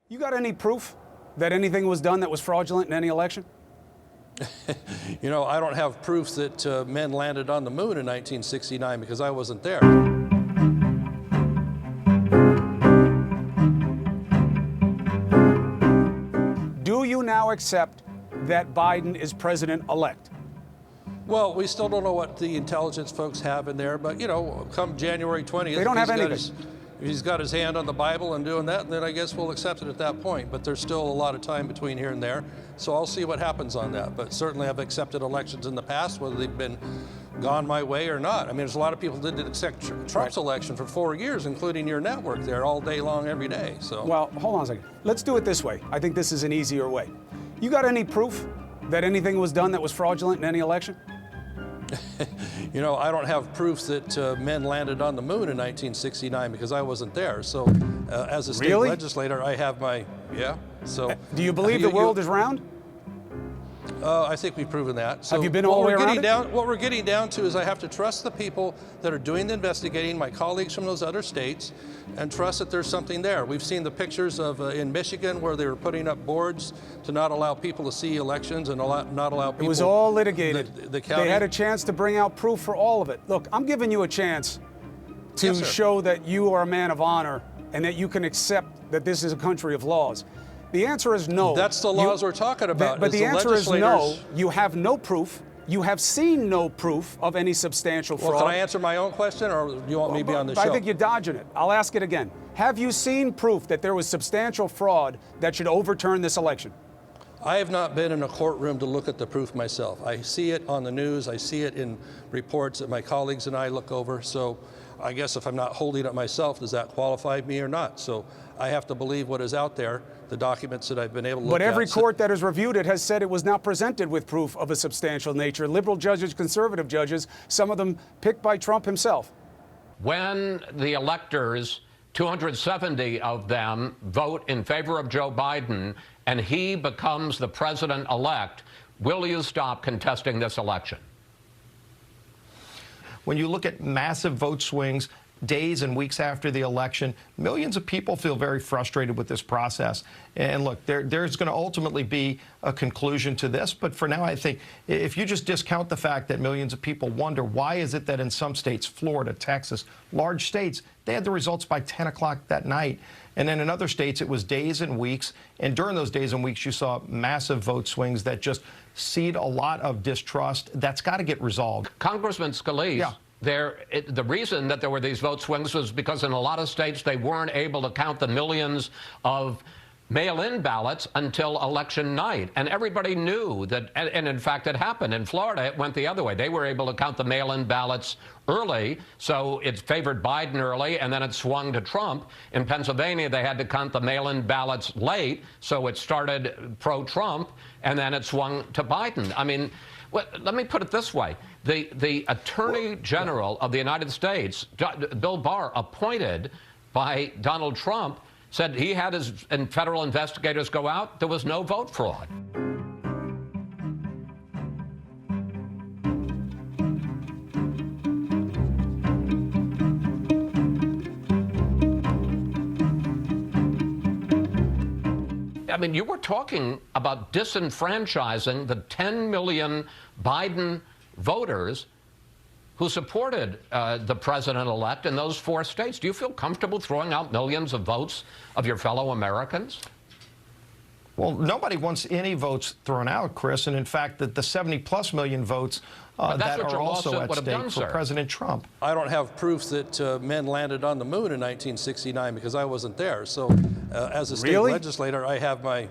You got any proof that anything was done that was fraudulent in any election? You know, I don't have proof that men landed on the moon in 1969 because I wasn't there. Do you now accept that Biden is president-elect? Well, we still don't know what the intelligence folks have in there, but, you know, come January 20th, They don't have anything. He's got his hand on the Bible and doing that, then I guess we'll accept it at that point. But there's still a lot of time between here and there, so I'll see what happens on that. But certainly I've accepted elections in the past, whether they've been gone my way or not. I mean, there's a lot of people that did accept Trump's election for 4 years, including your network there, all day long, every day. So. Well, hold on a second. Let's do it this way. I think this is an easier way. You got any proof that anything was done that was fraudulent in any election? You know, I don't have proof that men landed on the moon in 1969 because I wasn't there. So, as a state legislator, I have my, So, do you believe the world is round? I think we've proven that. So have you been all the way around it? What we're getting down to is I have to trust the people that are doing the investigating, my colleagues from those other states, and trust that there's something there. We've seen the pictures of in Michigan where they were putting up boards to not allow people to see elections and not allow people. It was all litigated. The county. They had a chance to bring out proof for all of it. Look, I'm giving you a chance to show that you are a man of honor and that you can accept that this is a country of laws. The answer is no. That's the laws we're talking about. But the answer is no. You have no proof. You have seen no proof of any substantial fraud. Well, can I answer my own question, or do you want me to be on the show? I think you're dodging it. I'll ask it again. Have you seen proof that there was substantial fraud that should overturn this election? I have not been in a courtroom to look at the proof myself. I see it on the news. I see it in reports that my colleagues and I look over. So I guess if I'm not holding it myself, does that qualify me or not? So I have to believe what is out there, the documents that I've been able to look at. But every court that has reviewed it has said it was not presented with proof of a substantial nature. Liberal judges, conservative judges, some of them picked by Trump himself. When the electors, 270 of them, vote in favor of Joe Biden and he becomes the president-elect, will you stop contesting this election? When you look at massive vote swings, days and weeks after the election, millions of people feel very frustrated with this process. And look, there's going to ultimately be a conclusion to this. But for now, I think if you just discount the fact that millions of people wonder why is it that in some states, Florida, Texas, large states, they had the results by 10 o'clock that night. And then in other states, it was days and weeks. And during those days and weeks, you saw massive vote swings that just seed a lot of distrust. That's got to get resolved. Congressman Scalise, the reason that there were these vote swings was because in a lot of states they weren't able to count the millions of mail-in ballots until election night. And everybody knew that, and in fact it happened. In Florida, it went the other way. They were able to count the mail-in ballots early, so it favored Biden early, and then it swung to Trump. In Pennsylvania, they had to count the mail-in ballots late, so it started pro-Trump, and then it swung to Biden. I mean, let me put it this way. The Attorney General of the United States, Bill Barr, appointed by Donald Trump, said he had his federal investigators go out. There was no vote fraud. I mean, you were talking about disenfranchising the 10 million Biden voters who supported the president-elect in those 4 states. Do you feel comfortable throwing out millions of votes of your fellow Americans? Well, nobody wants any votes thrown out, Chris. And in fact, the 70-plus million votes that are also at stake for President Trump. I don't have proof that men landed on the moon in 1969 because I wasn't there. So as a state legislator, I have my,